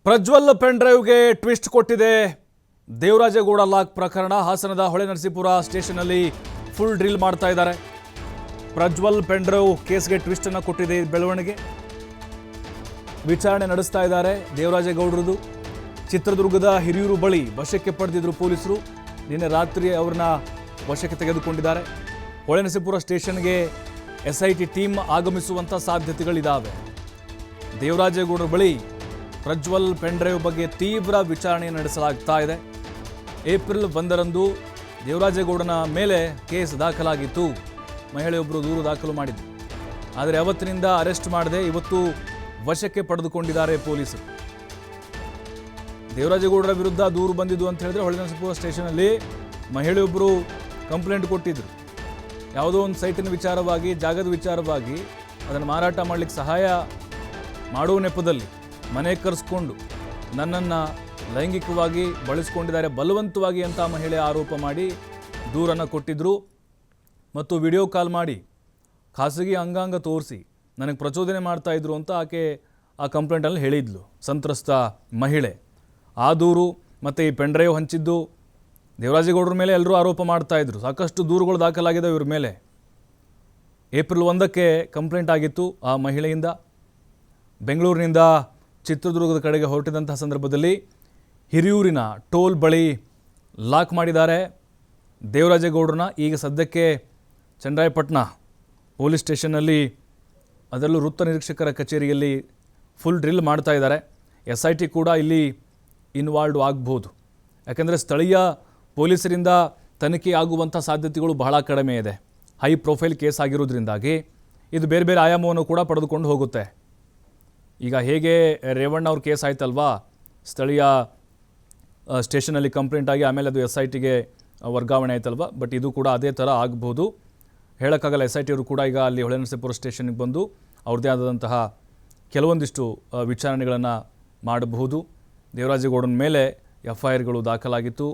Prajwal pen ಡ್ರೈವ್ಗೆ twist ಕೊಟ್ಟಿದೆ Devaraje Gowda lock ಪ್ರಕರಣ. ಹಾಸನದ ಹೊಳೆನರಸೀಪುರ ಸ್ಟೇಷನ್ನಲ್ಲಿ ಫುಲ್ ಡ್ರಿಲ್ ಮಾಡ್ತಾ ಇದ್ದಾರೆ. ಪ್ರಜ್ವಲ್ ಪೆನ್ ಡ್ರೈವ್ ಕೇಸ್ಗೆ ಟ್ವಿಸ್ಟ್ ಅನ್ನು ಕೊಟ್ಟಿದೆ ಬೆಳವಣಿಗೆ. ವಿಚಾರಣೆ ನಡೆಸ್ತಾ ಇದ್ದಾರೆ ದೇವರಾಜೇಗೌಡರದು. ಚಿತ್ರದುರ್ಗದ ಹಿರಿಯೂರು ಬಳಿ ವಶಕ್ಕೆ ಪಡೆದಿದ್ರು ಪೊಲೀಸರು. ನಿನ್ನೆ ರಾತ್ರಿ ಅವ್ರನ್ನ ವಶಕ್ಕೆ ತೆಗೆದುಕೊಂಡಿದ್ದಾರೆ. ಹೊಳೆನರಸೀಪುರ ಸ್ಟೇಷನ್ಗೆ SIT ಟೀಮ್ ಆಗಮಿಸುವಂಥ ಸಾಧ್ಯತೆಗಳಿದ್ದಾವೆ. ದೇವರಾಜೇಗೌಡರ ಬಳಿ ಪ್ರಜ್ವಲ್ ಪೆನ್ ಡ್ರೈವ್ ಬಗ್ಗೆ ತೀವ್ರ ವಿಚಾರಣೆ ನಡೆಸಲಾಗ್ತಾ ಇದೆ. ಏಪ್ರಿಲ್ 1ರಂದು ದೇವರಾಜೇಗೌಡನ ಮೇಲೆ ಕೇಸ್ ದಾಖಲಾಗಿತ್ತು. ಮಹಿಳೆಯೊಬ್ಬರು ದೂರು ದಾಖಲು ಮಾಡಿದ್ರು. ಆದರೆ ಅವತ್ತಿನಿಂದ ಅರೆಸ್ಟ್ ಮಾಡದೆ ಇವತ್ತು ವಶಕ್ಕೆ ಪಡೆದುಕೊಂಡಿದ್ದಾರೆ ಪೊಲೀಸರು. ದೇವರಾಜೇಗೌಡರ ವಿರುದ್ಧ ದೂರು ಬಂದಿದ್ದು ಅಂತ ಹೇಳಿದ್ರೆ ಹೊಳೆನರಸೀಪುರ ಸ್ಟೇಷನಲ್ಲಿ ಮಹಿಳೆಯೊಬ್ಬರು ಕಂಪ್ಲೇಂಟ್ ಕೊಟ್ಟಿದ್ರು. ಯಾವುದೋ ಒಂದು ಸೈಟಿನ ವಿಚಾರವಾಗಿ, ಜಾಗದ ವಿಚಾರವಾಗಿ ಅದನ್ನು ಮಾರಾಟ ಮಾಡಲಿಕ್ಕೆ ಸಹಾಯ ಮಾಡುವ ನೆಪದಲ್ಲಿ ಮನೆ ಕರೆಸ್ಕೊಂಡು ನನ್ನನ್ನು ಲೈಂಗಿಕವಾಗಿ ಬಳಸಿಕೊಂಡಿದ್ದಾರೆ ಬಲವಂತವಾಗಿ ಅಂತ ಮಹಿಳೆ ಆರೋಪ ಮಾಡಿ ದೂರನ್ನು ಕೊಟ್ಟಿದ್ದರು. ಮತ್ತು ವಿಡಿಯೋ ಕಾಲ್ ಮಾಡಿ ಖಾಸಗಿ ಅಂಗಾಂಗ ತೋರಿಸಿ ನನಗೆ ಪ್ರಚೋದನೆ ಮಾಡ್ತಾಯಿದ್ರು ಅಂತ ಆಕೆ ಆ ಕಂಪ್ಲೇಂಟಲ್ಲಿ ಹೇಳಿದ್ಲು, ಸಂತ್ರಸ್ತ ಮಹಿಳೆ. ಆ ದೂರು ಮತ್ತು ಈ ಪೆನ್ ಡ್ರೈವ್ ಹಂಚಿದ್ದು ದೇವರಾಜೇಗೌಡರ ಮೇಲೆ ಎಲ್ಲರೂ ಆರೋಪ ಮಾಡ್ತಾಯಿದ್ರು. ಸಾಕಷ್ಟು ದೂರುಗಳು ದಾಖಲಾಗಿದೆ ಇವ್ರ ಮೇಲೆ. ಏಪ್ರಿಲ್ 1ಕ್ಕೆ ಕಂಪ್ಲೇಂಟ್ ಆಗಿತ್ತು ಆ ಮಹಿಳೆಯಿಂದ. ಬೆಂಗಳೂರಿನಿಂದ ಚಿತ್ರದುರ್ಗದ ಕಡೆಗೆ ಹೊರಟಿದಂಥ ಸಂದರ್ಭದಲ್ಲಿ ಹಿರಿಯೂರಿನ ಟೋಲ್ ಬಳಿ ಲಾಕ್ ಮಾಡಿದ್ದಾರೆ ದೇವರಾಜೇಗೌಡರನ್ನ. ಈಗ ಸದ್ಯಕ್ಕೆ ಚನ್ನರಾಯಪಟ್ಟಣ ಪೊಲೀಸ್ ಸ್ಟೇಷನ್ನಲ್ಲಿ, ಅದರಲ್ಲೂ ವೃತ್ತ ನಿರೀಕ್ಷಕರ ಕಚೇರಿಯಲ್ಲಿ ಫುಲ್ ಡ್ರಿಲ್ ಮಾಡ್ತಾ ಇದ್ದಾರೆ. SIT ಕೂಡ ಇಲ್ಲಿ ಇನ್ವಾಲ್ವ್ ಆಗ್ಬೋದು. ಯಾಕೆಂದರೆ ಸ್ಥಳೀಯ ಪೊಲೀಸರಿಂದ ತನಿಖೆ ಆಗುವಂಥ ಸಾಧ್ಯತೆಗಳು ಬಹಳ ಕಡಿಮೆ ಇದೆ. ಹೈ ಪ್ರೊಫೈಲ್ ಕೇಸ್ ಆಗಿರೋದ್ರಿಂದಾಗಿ ಇದು ಬೇರೆ ಬೇರೆ ಆಯಾಮವನ್ನು ಕೂಡ ಪಡೆದುಕೊಂಡು ಹೋಗುತ್ತೆ. ಈಗ ಹೇಗೆ ರೇವಣ್ಣ ಅವ್ರ ಕೇಸ್ ಆಯ್ತಲ್ವಾ, ಸ್ಥಳೀಯ ಸ್ಟೇಷನಲ್ಲಿ ಕಂಪ್ಲೇಂಟ್ ಆಗಿ ಆಮೇಲೆ ಅದು SITಗೆ ವರ್ಗಾವಣೆ ಆಯ್ತಲ್ವಾ, ಬಟ್ ಇದು ಕೂಡ ಅದೇ ಥರ ಆಗ್ಬೋದು. ಹೇಳೋಕ್ಕಾಗಲ್ಲ. SIT ಅವರು ಕೂಡ ಈಗ ಅಲ್ಲಿ ಹೊಳೆನರಸೀಪುರ ಸ್ಟೇಷನ್ಗೆ ಬಂದು ಅವ್ರದ್ದೇ ಆದಂತಹ ಕೆಲವೊಂದಿಷ್ಟು ವಿಚಾರಣೆಗಳನ್ನು ಮಾಡಬಹುದು. ದೇವರಾಜೇಗೌಡನ ಮೇಲೆ FIRಗಳು ದಾಖಲಾಗಿತ್ತು.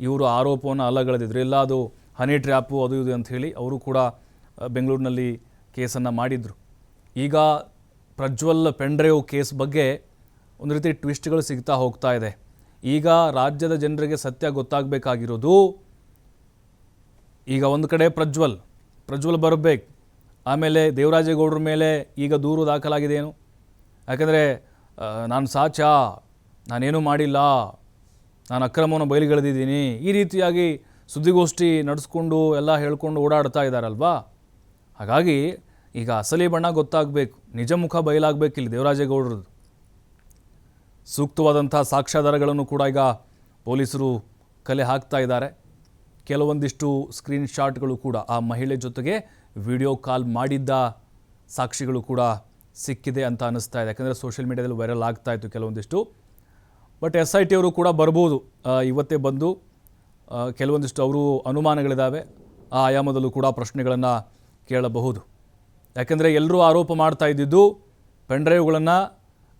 ಇವರು ಆರೋಪವನ್ನು ಅಲ್ಲಗಳೆದಿದ್ರು, ಎಲ್ಲ ಅದು ಹನಿ ಟ್ರ್ಯಾಪು ಅದು ಇದು ಅಂಥೇಳಿ ಅವರು ಕೂಡ ಬೆಂಗಳೂರಿನಲ್ಲಿ ಕೇಸನ್ನು ಮಾಡಿದರು. ಈಗ ಪ್ರಜ್ವಲ್ ಪೆನ್ ಡ್ರೈವ್ ಕೇಸ್ ಬಗ್ಗೆ ಒಂದು ರೀತಿ ಟ್ವಿಸ್ಟ್ಗಳು ಸಿಗ್ತಾ ಹೋಗ್ತಾ ಇದೆ. ಈಗ ರಾಜ್ಯದ ಜನರಿಗೆ ಸತ್ಯ ಗೊತ್ತಾಗಬೇಕಾಗಿರೋದು, ಈಗ ಒಂದು ಕಡೆ ಪ್ರಜ್ವಲ್ ಬರಬೇಕು, ಆಮೇಲೆ ದೇವರಾಜೇಗೌಡರ ಮೇಲೆ ಈಗ ದೂರು ದಾಖಲಾಗಿದೆಯೇನು, ಯಾಕಂದರೆ ನಾನು ಸಾಚಾ, ನಾನೇನೂ ಮಾಡಿಲ್ಲ, ನಾನು ಅಕ್ರಮವನ್ನು ಬಯಲಿಗೆಳೆದಿದ್ದೀನಿ, ಈ ರೀತಿಯಾಗಿ ಸುದ್ದಿಗೋಷ್ಠಿ ನಡೆಸ್ಕೊಂಡು ಎಲ್ಲ ಹೇಳ್ಕೊಂಡು ಓಡಾಡ್ತಾ ಇದ್ದಾರಲ್ವಾ. ಹಾಗಾಗಿ ಈಗ ಅಸಲಿ ಬಣ್ಣ ಗೊತ್ತಾಗಬೇಕು, ನಿಜ ಮುಖ ಬಯಲಾಗಬೇಕು ಇಲ್ಲಿ ದೇವರಾಜೇಗೌಡರದ್ದು. ಸೂಕ್ತವಾದಂಥ ಸಾಕ್ಷ್ಯಾಧಾರಗಳನ್ನು ಕೂಡ ಈಗ ಪೊಲೀಸರು ಕಲೆ ಹಾಕ್ತಾ ಇದ್ದಾರೆ. ಕೆಲವೊಂದಿಷ್ಟು ಸ್ಕ್ರೀನ್ ಶಾಟ್ಗಳು ಕೂಡ ಆ ಮಹಿಳೆ ಜೊತೆಗೆ ವಿಡಿಯೋ ಕಾಲ್ ಮಾಡಿದ್ದ ಸಾಕ್ಷಿಗಳು ಕೂಡ ಸಿಕ್ಕಿದೆ ಅಂತ ಅನ್ನಿಸ್ತಾ ಇದೆ. ಯಾಕಂದರೆ ಸೋಷಿಯಲ್ ಮೀಡಿಯಾದಲ್ಲಿ ವೈರಲ್ ಆಗ್ತಾ ಇತ್ತು ಕೆಲವೊಂದಿಷ್ಟು. ಬಟ್ SIT ಅವರು ಕೂಡ ಬರ್ಬೋದು, ಇವತ್ತೇ ಬಂದು ಕೆಲವೊಂದಿಷ್ಟು ಅವರು ಅನುಮಾನಗಳಿದ್ದಾವೆ. ಆ ಆಯಾಮದಲ್ಲೂ ಕೂಡ ಪ್ರಶ್ನೆಗಳನ್ನು ಕೇಳಬಹುದು. ಯಾಕೆಂದರೆ ಎಲ್ಲರೂ ಆರೋಪ ಮಾಡ್ತಾ ಇದ್ದಿದ್ದು ಪೆನ್ ಡ್ರೈವ್ಗಳನ್ನು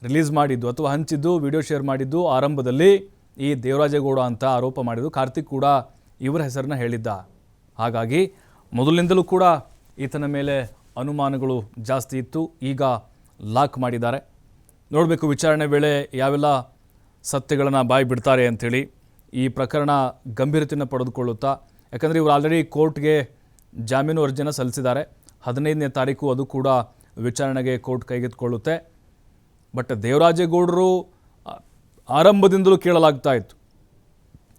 ರಿಲೀಸ್ ಮಾಡಿದ್ದು ಅಥವಾ ಹಂಚಿದ್ದು, ವಿಡಿಯೋ ಶೇರ್ ಮಾಡಿದ್ದು ಆರಂಭದಲ್ಲಿ ಈ ದೇವರಾಜೇಗೌಡ ಅಂತ ಆರೋಪ ಮಾಡಿದ್ದು. ಕಾರ್ತಿಕ್ ಕೂಡ ಇವರ ಹೆಸರನ್ನ ಹೇಳಿದ್ದ. ಹಾಗಾಗಿ ಮೊದಲಿನಿಂದಲೂ ಕೂಡ ಈತನ ಮೇಲೆ ಅನುಮಾನಗಳು ಜಾಸ್ತಿ ಇತ್ತು. ಈಗ ಲಾಕ್ ಮಾಡಿದ್ದಾರೆ. ನೋಡಬೇಕು ವಿಚಾರಣೆ ವೇಳೆ ಯಾವೆಲ್ಲ ಸತ್ಯಗಳನ್ನು ಬಾಯಿ ಬಿಡ್ತಾರೆ ಅಂಥೇಳಿ. ಈ ಪ್ರಕರಣ ಗಂಭೀರತೆಯನ್ನು ಪಡೆದುಕೊಳ್ಳುತ್ತಾ, ಯಾಕಂದರೆ ಇವರು ಆಲ್ರೆಡಿ ಕೋರ್ಟ್ಗೆ ಜಾಮೀನು ಅರ್ಜಿಯನ್ನು ಸಲ್ಲಿಸಿದ್ದಾರೆ. 15ನೇ ತಾರೀಕು ಅದು ಕೂಡ ವಿಚಾರಣೆಗೆ ಕೋರ್ಟ್ ಕೈಗೆತ್ತಿಕೊಳ್ಳುತ್ತೆ. ಬಟ್ ದೇವರಾಜೇಗೌಡರು ಆರಂಭದಿಂದಲೂ ಕೇಳಲಾಗ್ತಾ ಇತ್ತು,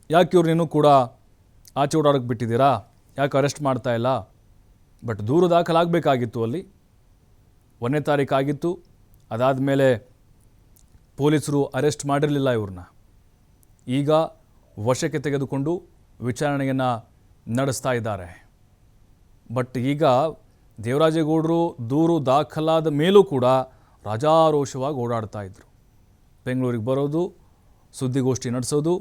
ಯಾಕೆ ಇವ್ರು ಇನ್ನೂ ಕೂಡ ಆಚೆ ಓಡಾಡೋಕ್ಕೆ ಬಿಟ್ಟಿದ್ದೀರಾ, ಯಾಕೆ ಅರೆಸ್ಟ್ ಮಾಡ್ತಾ ಇಲ್ಲ. ಬಟ್ ದೂರು ದಾಖಲಾಗಬೇಕಾಗಿತ್ತು. ಅಲ್ಲಿ 1ನೇ ತಾರೀಕು ಆಗಿತ್ತು. ಅದಾದಮೇಲೆ ಪೊಲೀಸರು ಅರೆಸ್ಟ್ ಮಾಡಿರಲಿಲ್ಲ ಇವ್ರನ್ನ. ಈಗ ವಶಕ್ಕೆ ತೆಗೆದುಕೊಂಡು ವಿಚಾರಣೆಯನ್ನು ನಡೆಸ್ತಾ ಇದ್ದಾರೆ. ಬಟ್ ಈಗ ದೇವರಾಜೇಗೌಡರು ದೂರು ದಾಖಲಾದ ಮೇಲೂ ಕೂಡ ರಾಜಾರೋಷವಾಗಿ ಓಡಾಡ್ತಾ ಇದ್ರು. ಬೆಂಗಳೂರಿಗೆ ಬರೋದು, ಸುದ್ದಿಗೋಷ್ಠಿ ನಡೆಸೋದು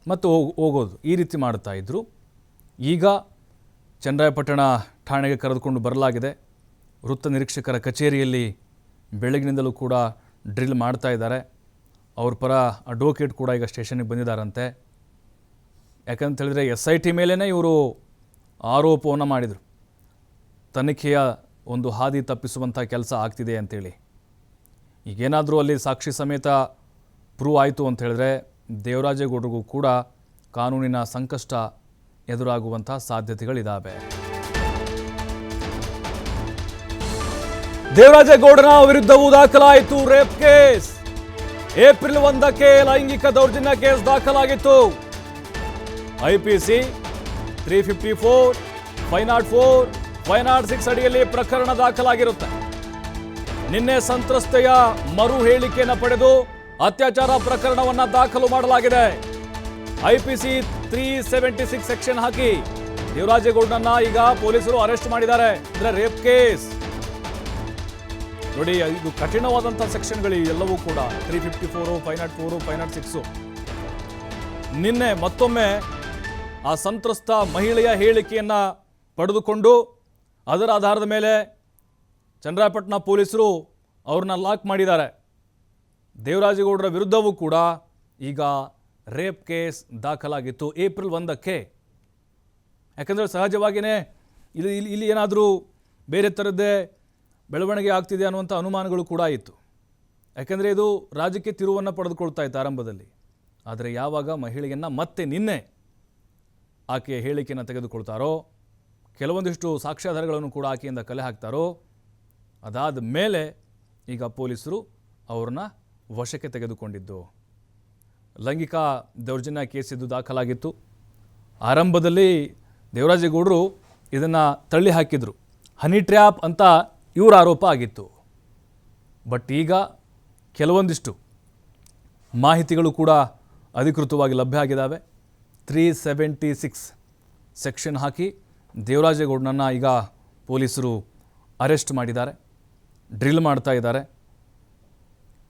ಮತ್ತು ಹೋಗೋದು, ಈ ರೀತಿ ಮಾಡ್ತಾಯಿದ್ರು. ಈಗ ಚನ್ನರಾಯಪಟ್ಟಣ ಠಾಣೆಗೆ ಕರೆದುಕೊಂಡು ಬರಲಾಗಿದೆ. ವೃತ್ತ ನಿರೀಕ್ಷಕರ ಕಚೇರಿಯಲ್ಲಿ ಬೆಳಗಿನಿಂದಲೂ ಕೂಡ ಡ್ರಿಲ್ ಮಾಡ್ತಾ ಇದ್ದಾರೆ. ಅವ್ರ ಪರ ಅಡ್ವೊಕೇಟ್ ಕೂಡ ಈಗ ಸ್ಟೇಷನ್ಗೆ ಬಂದಿದ್ದಾರಂತೆ. ಯಾಕಂತ ಹೇಳಿದ್ರೆ SIT ಮೇಲೇ ಇವರು ಆರೋಪವನ್ನು ಮಾಡಿದರು, ತನಿಖೆಯ ಒಂದು ಹಾದಿ ತಪ್ಪಿಸುವಂಥ ಕೆಲಸ ಆಗ್ತಿದೆ ಅಂತೇಳಿ. ಈಗೇನಾದರೂ ಅಲ್ಲಿ ಸಾಕ್ಷಿ ಸಮೇತ ಪ್ರೂವ್ ಆಯಿತು ಅಂತ ಹೇಳಿದ್ರೆ ದೇವರಾಜೇಗೌಡರಿಗೂ ಕೂಡ ಕಾನೂನಿನ ಸಂಕಷ್ಟ ಎದುರಾಗುವಂಥ ಸಾಧ್ಯತೆಗಳಿದ್ದಾವೆ. ದೇವರಾಜೇಗೌಡರ ವಿರುದ್ಧವೂ ದಾಖಲಾಯಿತು ರೇಪ್ ಕೇಸ್. ಏಪ್ರಿಲ್ 1ಕ್ಕೆ ಲೈಂಗಿಕ ದೌರ್ಜನ್ಯ ಕೇಸ್ ದಾಖಲಾಗಿತ್ತು. ಐಪಿಸಿ 354, 504, 506 ಅಡಿಯಲ್ಲಿ ಪ್ರಕರಣ ದಾಖಲಾಗಿರುತ್ತೆ. ನಿನ್ನೆ ಸಂತ್ರಸ್ತೆಯ ಮರು ಹೇಳಿಕೆಯನ್ನು ಪಡೆದು ಅತ್ಯಾಚಾರ ಪ್ರಕರಣವನ್ನ ದಾಖಲು ಮಾಡಲಾಗಿದೆ. ಐಪಿಸಿ 376 ಸೆಕ್ಷನ್ ಹಾಕಿ ದೇವರಾಜೇಗೌಡರನ್ನ ಈಗ ಪೊಲೀಸರು ಅರೆಸ್ಟ್ ಮಾಡಿದ್ದಾರೆ. ಅಂದ್ರೆ ರೇಪ್ ಕೇಸ್ ನೋಡಿ, ಇದು ಕಠಿಣವಾದಂತಹ ಸೆಕ್ಷನ್ಗಳು ಎಲ್ಲವೂ ಕೂಡ 354, 504, 506. ನಿನ್ನೆ ಮತ್ತೊಮ್ಮೆ ಆ ಸಂತ್ರಸ್ತ ಮಹಿಳೆಯ ಹೇಳಿಕೆಯನ್ನ ಪಡೆದುಕೊಂಡು ಅದರ ಆಧಾರದ ಮೇಲೆ ಚನ್ನರಾಯಪಟ್ಟಣ ಪೊಲೀಸರು ಅವ್ರನ್ನ ಲಾಕ್ ಮಾಡಿದ್ದಾರೆ. ದೇವರಾಜೇಗೌಡರ ವಿರುದ್ಧವೂ ಕೂಡ ಈಗ ರೇಪ್ ಕೇಸ್ ದಾಖಲಾಗಿತ್ತು ಏಪ್ರಿಲ್ 1ಕ್ಕೆ. ಯಾಕಂದರೆ ಸಹಜವಾಗಿಯೇ ಇಲ್ಲಿ ಏನಾದರೂ ಬೇರೆ ಥರದ್ದೇ ಬೆಳವಣಿಗೆ ಆಗ್ತಿದೆ ಅನ್ನುವಂಥ ಅನುಮಾನಗಳು ಕೂಡ ಇತ್ತು. ಯಾಕೆಂದರೆ ಇದು ರಾಜಕೀಯ ತಿರುವನ್ನು ಪಡೆದುಕೊಳ್ತಾ ಇತ್ತು ಆರಂಭದಲ್ಲಿ. ಆದರೆ ಯಾವಾಗ ಮಹಿಳೆಯನ್ನು ಮತ್ತೆ ನಿನ್ನೆ ಆಕೆಯ ಹೇಳಿಕೆಯನ್ನು ತೆಗೆದುಕೊಳ್ತಾರೋ, ಕೆಲವೊಂದಿಷ್ಟು ಸಾಕ್ಷ್ಯಾಧಾರಗಳನ್ನು ಕೂಡ ಆಕೆಯಿಂದ ಕಲೆ ಹಾಕ್ತಾರೋ, ಅದಾದ ಮೇಲೆ ಈಗ ಪೊಲೀಸರು ಅವ್ರನ್ನ ವಶಕ್ಕೆ ತೆಗೆದುಕೊಂಡಿದ್ದು. ಲೈಂಗಿಕ ದೌರ್ಜನ್ಯ ಕೇಸಿದ್ದು ದಾಖಲಾಗಿತ್ತು. ಆರಂಭದಲ್ಲಿ ದೇವರಾಜೇಗೌಡರು ಇದನ್ನು ತಳ್ಳಿ ಹಾಕಿದರು. ಹನಿ ಟ್ರ್ಯಾಪ್ ಅಂತ ಇವರ ಆರೋಪ ಆಗಿತ್ತು. ಬಟ್ ಈಗ ಕೆಲವೊಂದಿಷ್ಟು ಮಾಹಿತಿಗಳು ಕೂಡ ಅಧಿಕೃತವಾಗಿ ಲಭ್ಯ ಆಗಿದ್ದಾವೆ. 376 ಸೆಕ್ಷನ್ ಹಾಕಿ ದೇವರಾಜೇಗೌಡನನ್ನು ಈಗ ಪೊಲೀಸರು ಅರೆಸ್ಟ್ ಮಾಡಿದ್ದಾರೆ, ಡ್ರಿಲ್ ಮಾಡ್ತಾ ಇದ್ದಾರೆ.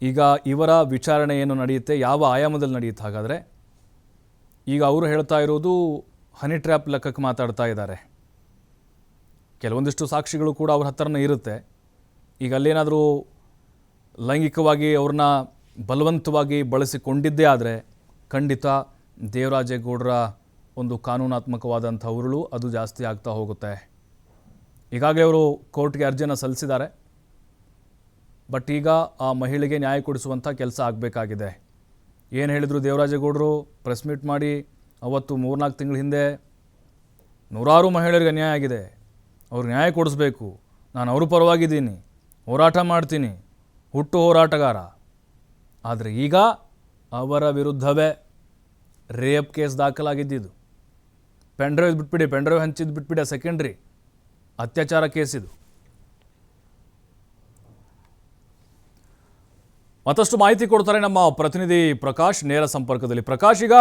ಈಗ ಇವರ ವಿಚಾರಣೆ ಏನು ನಡೆಯುತ್ತೆ, ಯಾವ ಆಯಾಮದಲ್ಲಿ ನಡೆಯುತ್ತೆ? ಹಾಗಾದರೆ ಈಗ ಅವರು ಹೇಳ್ತಾ ಇರೋದು ಹನಿ ಟ್ರ್ಯಾಪ್ ಲೆಕ್ಕಕ್ಕೆ ಮಾತಾಡ್ತಾ ಇದ್ದಾರೆ. ಕೆಲವೊಂದಿಷ್ಟು ಸಾಕ್ಷಿಗಳು ಕೂಡ ಅವ್ರ ಹತ್ರನೇ ಇರುತ್ತೆ. ಈಗ ಅಲ್ಲೇನಾದರೂ ಲೈಂಗಿಕವಾಗಿ ಅವ್ರನ್ನ ಬಲವಂತವಾಗಿ ಬಳಸಿಕೊಂಡಿದ್ದೇ ಆದರೆ ಖಂಡಿತ ದೇವರಾಜೇಗೌಡರ ಒಂದು ಕಾನೂನಾತ್ಮಕವಾದಂಥ ಉರುಳು ಅದು ಜಾಸ್ತಿ ಆಗ್ತಾ ಹೋಗುತ್ತೆ. ಈಗಾಗಲೇ ಅವರು ಕೋರ್ಟ್ಗೆ ಅರ್ಜಿಯನ್ನು ಸಲ್ಲಿಸಿದ್ದಾರೆ. ಬಟ್ ಈಗ ಆ ಮಹಿಳೆಗೆ ನ್ಯಾಯ ಕೊಡಿಸುವಂಥ ಕೆಲಸ ಆಗಬೇಕಾಗಿದೆ. ಏನು ಹೇಳಿದರು ದೇವರಾಜೇಗೌಡರು ಪ್ರೆಸ್ ಮೀಟ್ ಮಾಡಿ ಅವತ್ತು 3-4 ತಿಂಗಳ ಹಿಂದೆ? ನೂರಾರು ಮಹಿಳೆಯರಿಗೆ ಅನ್ಯಾಯ ಆಗಿದೆ, ಅವ್ರಿಗೆ ನ್ಯಾಯ ಕೊಡಿಸ್ಬೇಕು, ನಾನು ಅವ್ರ ಪರವಾಗಿದ್ದೀನಿ, ಹೋರಾಟ ಮಾಡ್ತೀನಿ, ಹುಟ್ಟು ಹೋರಾಟಗಾರ. ಆದರೆ ಈಗ ಅವರ ವಿರುದ್ಧವೇ ರೇಪ್ ಕೇಸ್ ದಾಖಲಾಗಿದ್ದಿದ್ದು. ಪೆನ್ಡ್ರೈವ್ ಬಿಟ್ಬಿಡಿ, ಪೆನ್ಡ್ರೈವ್ ಹಂಚಿದ್ದು ಬಿಟ್ಬಿಡಿ, ಸೆಕೆಂಡ್ರಿ ಅತ್ಯಾಚಾರ ಕೇಸಿದು. ಮತ್ತಷ್ಟು ಮಾಹಿತಿ ಕೊಡ್ತಾರೆ ನಮ್ಮ ಪ್ರತಿನಿಧಿ ಪ್ರಕಾಶ್ ನೇರ ಸಂಪರ್ಕದಲ್ಲಿ. ಪ್ರಕಾಶ್, ಈಗ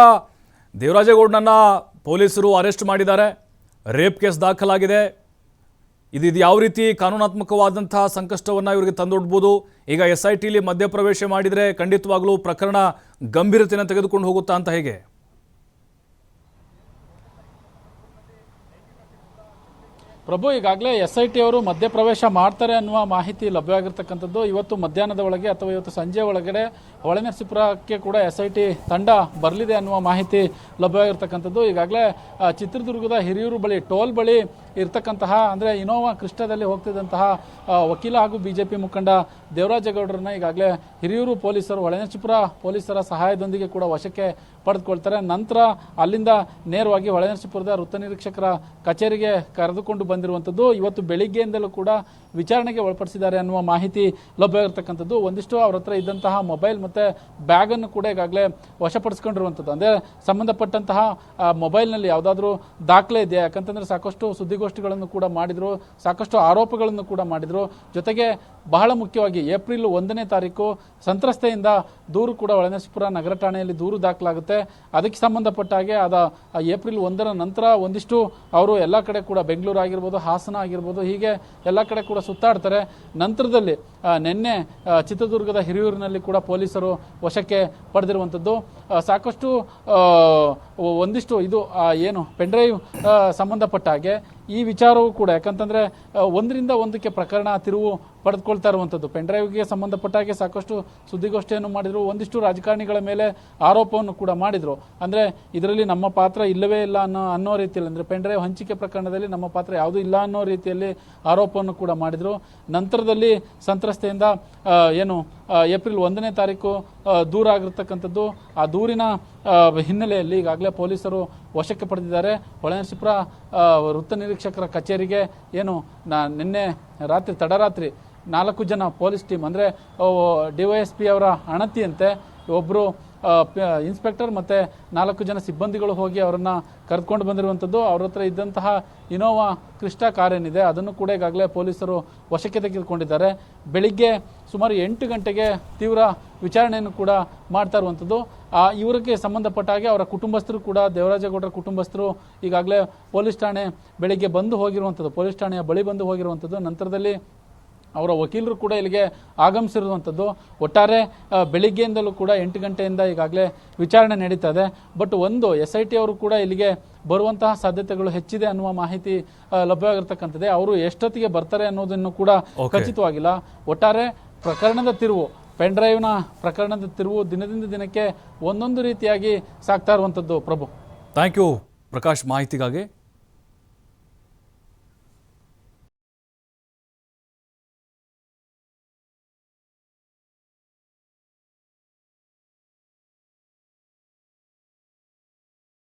ದೇವರಾಜೇಗೌಡನನ್ನ ಪೊಲೀಸರು ಅರೆಸ್ಟ್ ಮಾಡಿದ್ದಾರೆ, ರೇಪ್ ಕೇಸ್ ದಾಖಲಾಗಿದೆ. ಇದು ಯಾವ ರೀತಿ ಕಾನೂನಾತ್ಮಕವಾದಂಥ ಸಂಕಷ್ಟವನ್ನು ಇವರಿಗೆ ತಂದೊಡ್ಬೋದು? ಈಗ SITಲಿ ಮಧ್ಯಪ್ರವೇಶ ಮಾಡಿದರೆ ಖಂಡಿತವಾಗ್ಲೂ ಪ್ರಕರಣ ಗಂಭೀರತೆಯನ್ನು ತೆಗೆದುಕೊಂಡು ಹೋಗುತ್ತಾ ಅಂತ ಹೇಗೆ? ಪ್ರಭು, ಈಗಾಗಲೇ SIT ಅವರು ಮಧ್ಯಪ್ರವೇಶ ಮಾಡ್ತಾರೆ ಅನ್ನುವ ಮಾಹಿತಿ ಲಭ್ಯವಾಗಿರ್ತಕ್ಕಂಥದ್ದು. ಇವತ್ತು ಮಧ್ಯಾಹ್ನದ ಒಳಗೆ ಅಥವಾ ಇವತ್ತು ಸಂಜೆ ಒಳಗಡೆ ಹೊಳೆನರಸೀಪುರಕ್ಕೆ ಕೂಡ SIT ತಂಡ ಬರಲಿದೆ ಅನ್ನುವ ಮಾಹಿತಿ ಲಭ್ಯವಾಗಿರ್ತಕ್ಕಂಥದ್ದು. ಈಗಾಗಲೇ ಚಿತ್ರದುರ್ಗದ ಹಿರಿಯೂರು ಬಳಿ ಟೋಲ್ ಬಳಿ ಇರ್ತಕ್ಕಂತಹ ಅಂದರೆ ಇನೋವಾ ಕ್ರಿಸ್ಟಾದಲ್ಲಿ ಹೋಗ್ತಿದ್ದಂತಹ ವಕೀಲ ಹಾಗೂ BJP ಮುಖಂಡ ದೇವರಾಜೇಗೌಡರನ್ನ ಈಗಾಗಲೇ ಹಿರಿಯೂರು ಪೊಲೀಸರು ಹೊಳೆನರಸೀಪುರ ಪೊಲೀಸರ ಸಹಾಯದೊಂದಿಗೆ ಕೂಡ ವಶಕ್ಕೆ ಪಡೆದುಕೊಳ್ತಾರೆ. ನಂತರ ಅಲ್ಲಿಂದ ನೇರವಾಗಿ ಹೊಳೆನರಸೀಪುರದ ವೃತ್ತ ನಿರೀಕ್ಷಕರ ಕಚೇರಿಗೆ ಕರೆದುಕೊಂಡು ಬಂದಿರುವಂಥದ್ದು. ಇವತ್ತು ಬೆಳಿಗ್ಗೆಯಿಂದಲೂ ಕೂಡ ವಿಚಾರಣೆಗೆ ಒಳಪಡಿಸಿದ್ದಾರೆ ಅನ್ನುವ ಮಾಹಿತಿ ಲಭ್ಯವಿರತಕ್ಕಂಥದ್ದು. ಒಂದಿಷ್ಟು ಅವ್ರ ಹತ್ರ ಇದ್ದಂತಹ ಮೊಬೈಲ್ ಮತ್ತು ಬ್ಯಾಗನ್ನು ಕೂಡ ಈಗಾಗಲೇ ವಶಪಡಿಸ್ಕೊಂಡಿರುವಂಥದ್ದು. ಅಂದರೆ ಸಂಬಂಧಪಟ್ಟಂತಹ ಮೊಬೈಲ್ನಲ್ಲಿ ಯಾವುದಾದ್ರೂ ದಾಖಲೆ ಇದೆಯಾ? ಯಾಕಂತಂದರೆ ಸಾಕಷ್ಟು ಸುದ್ದಿಗೋಷ್ಠಿಗಳನ್ನು ಕೂಡ ಮಾಡಿದರು, ಸಾಕಷ್ಟು ಆರೋಪಗಳನ್ನು ಕೂಡ ಮಾಡಿದರು. ಜೊತೆಗೆ ಬಹಳ ಮುಖ್ಯವಾಗಿ ಏಪ್ರಿಲ್ 1ನೇ ತಾರೀಕು ಸಂತ್ರಸ್ತೆಯಿಂದ ದೂರು ಕೂಡ ಹೊಳೆನರಸೀಪುರ ನಗರ ಠಾಣೆಯಲ್ಲಿ ದೂರು ದಾಖಲಾಗುತ್ತೆ. ಅದಕ್ಕೆ ಸಂಬಂಧಪಟ್ಟ ಹಾಗೆ ಏಪ್ರಿಲ್ 1ರ ನಂತರ ಒಂದಿಷ್ಟು ಅವರು ಎಲ್ಲ ಕಡೆ ಕೂಡ ಬೆಂಗಳೂರು ಆಗಿರ್ಬೋದು, ಹಾಸನ ಆಗಿರ್ಬೋದು, ಹೀಗೆ ಎಲ್ಲ ಕಡೆ ಕೂಡ ಸುತ್ತಾಡ್ತಾರೆ. ನಂತರದಲ್ಲಿ ನಿನ್ನೆ ಚಿತ್ರದುರ್ಗದ ಹಿರಿಯೂರಿನಲ್ಲಿ ಕೂಡ ಪೊಲೀಸರು ವಶಕ್ಕೆ ಪಡೆದಿರುವಂಥದ್ದು. ಸಾಕಷ್ಟು ಒಂದಿಷ್ಟು ಇದು ಏನು ಪೆನ್ಡ್ರೈವ್ ಸಂಬಂಧಪಟ್ಟ ಹಾಗೆ ಈ ವಿಚಾರವೂ ಕೂಡ, ಯಾಕಂತಂದರೆ ಒಂದರಿಂದ ಒಂದಕ್ಕೆ ಪ್ರಕರಣ ತಿರುವು ಪಡೆದುಕೊಳ್ತಾ ಇರುವಂಥದ್ದು. ಪೆನ್ಡ್ರೈವ್ಗೆ ಸಂಬಂಧಪಟ್ಟ ಹಾಗೆ ಸಾಕಷ್ಟು ಸುದ್ದಿಗೋಷ್ಠಿಯನ್ನು ಮಾಡಿದರು, ಒಂದಿಷ್ಟು ರಾಜಕಾರಣಿಗಳ ಮೇಲೆ ಆರೋಪವನ್ನು ಕೂಡ ಮಾಡಿದರು. ಅಂದರೆ ಇದರಲ್ಲಿ ನಮ್ಮ ಪಾತ್ರ ಇಲ್ಲವೇ ಇಲ್ಲ ಅನ್ನೋ ರೀತಿಯಲ್ಲಿ, ಅಂದರೆ ಪೆನ್ಡ್ರೈವ್ ಹಂಚಿಕೆ ಪ್ರಕರಣದಲ್ಲಿ ನಮ್ಮ ಪಾತ್ರ ಯಾವುದೂ ಇಲ್ಲ ಅನ್ನೋ ರೀತಿಯಲ್ಲಿ ಆರೋಪವನ್ನು ಕೂಡ ಮಾಡಿದರು. ನಂತರದಲ್ಲಿ ಸಂತ್ರಸ್ತೆಯಿಂದ ಏನು ಏಪ್ರಿಲ್ 1ನೇ ತಾರೀಕು ದೂರ ಆಗಿರ್ತಕ್ಕಂಥದ್ದು. ಆ ದೂರಿನ ಹಿನ್ನೆಲೆಯಲ್ಲಿ ಈಗಾಗಲೇ ಪೊಲೀಸರು ವಶಕ್ಕೆ ಪಡೆದಿದ್ದಾರೆ. ಹೊಳೆನರಸೀಪುರ ವೃತ್ತ ನಿರೀಕ್ಷಕರ ಕಚೇರಿಗೆ ಏನು ನಿನ್ನೆ ರಾತ್ರಿ ತಡರಾತ್ರಿ 4 ಜನ ಪೊಲೀಸ್ ಟೀಮ್ ಅಂದರೆ ಡಿವೈಎಸ್ಪಿ ಅವರ ಅಣತಿಯಂತೆ ಒಬ್ಬರು ಇನ್ಸ್ಪೆಕ್ಟರ್ ಮತ್ತು 4 ಜನ ಸಿಬ್ಬಂದಿಗಳು ಹೋಗಿ ಅವರನ್ನು ಕರೆದುಕೊಂಡು ಬಂದಿರುವಂಥದ್ದು. ಅವ್ರ ಹತ್ರ ಇದ್ದಂತಹ ಇನೋವಾ ಕ್ರಿಸ್ಟಾ ಕಾರ್ ಏನಿದೆ ಅದನ್ನು ಕೂಡ ಈಗಾಗಲೇ ಪೊಲೀಸರು ವಶಕ್ಕೆ ತೆಗೆದುಕೊಂಡಿದ್ದಾರೆ. ಬೆಳಿಗ್ಗೆ ಸುಮಾರು 8 ಗಂಟೆಗೆ ತೀವ್ರ ವಿಚಾರಣೆಯನ್ನು ಕೂಡ ಮಾಡ್ತಾ ಇರುವಂಥದ್ದು. ಇವರಿಗೆ ಸಂಬಂಧಪಟ್ಟ ಹಾಗೆ ಅವರ ಕುಟುಂಬಸ್ಥರು ಕೂಡ ದೇವರಾಜೇಗೌಡರ ಕುಟುಂಬಸ್ಥರು ಈಗಾಗಲೇ ಪೊಲೀಸ್ ಠಾಣೆ ಬೆಳಿಗ್ಗೆ ಬಂದು ಹೋಗಿರುವಂಥದ್ದು, ಪೊಲೀಸ್ ಠಾಣೆಯ ಬಳಿ ಬಂದು ಹೋಗಿರುವಂಥದ್ದು. ನಂತರದಲ್ಲಿ ಅವರ ವಕೀಲರು ಕೂಡ ಇಲ್ಲಿಗೆ ಆಗಮಿಸಿರುವಂಥದ್ದು. ಒಟ್ಟಾರೆ ಬೆಳಿಗ್ಗೆಯಿಂದಲೂ ಕೂಡ 8 ಗಂಟೆಯಿಂದ ಈಗಾಗಲೇ ವಿಚಾರಣೆ ನಡೀತಾ ಇದೆ. ಬಟ್ ಒಂದು SIT ಅವರು ಕೂಡ ಇಲ್ಲಿಗೆ ಬರುವಂತಹ ಸಾಧ್ಯತೆಗಳು ಹೆಚ್ಚಿದೆ ಅನ್ನುವ ಮಾಹಿತಿ ಲಭ್ಯವಾಗಿರ್ತಕ್ಕಂಥದ್ದೇ. ಅವರು ಎಷ್ಟೊತ್ತಿಗೆ ಬರ್ತಾರೆ ಅನ್ನೋದನ್ನು ಕೂಡ ಖಚಿತವಾಗಿಲ್ಲ. ಒಟ್ಟಾರೆ ಪ್ರಕರಣದ ತಿರುವು, ಪೆನ್ ಡ್ರೈವ್ನ ಪ್ರಕರಣದ ತಿರುವು ದಿನದಿಂದ ದಿನಕ್ಕೆ ಒಂದೊಂದು ರೀತಿಯಾಗಿ ಸಾಗ್ತಾ ಇರುವಂಥದ್ದು. ಪ್ರಭು, ಥ್ಯಾಂಕ್ ಯು ಪ್ರಕಾಶ್ ಮಾಹಿತಿಗಾಗಿ.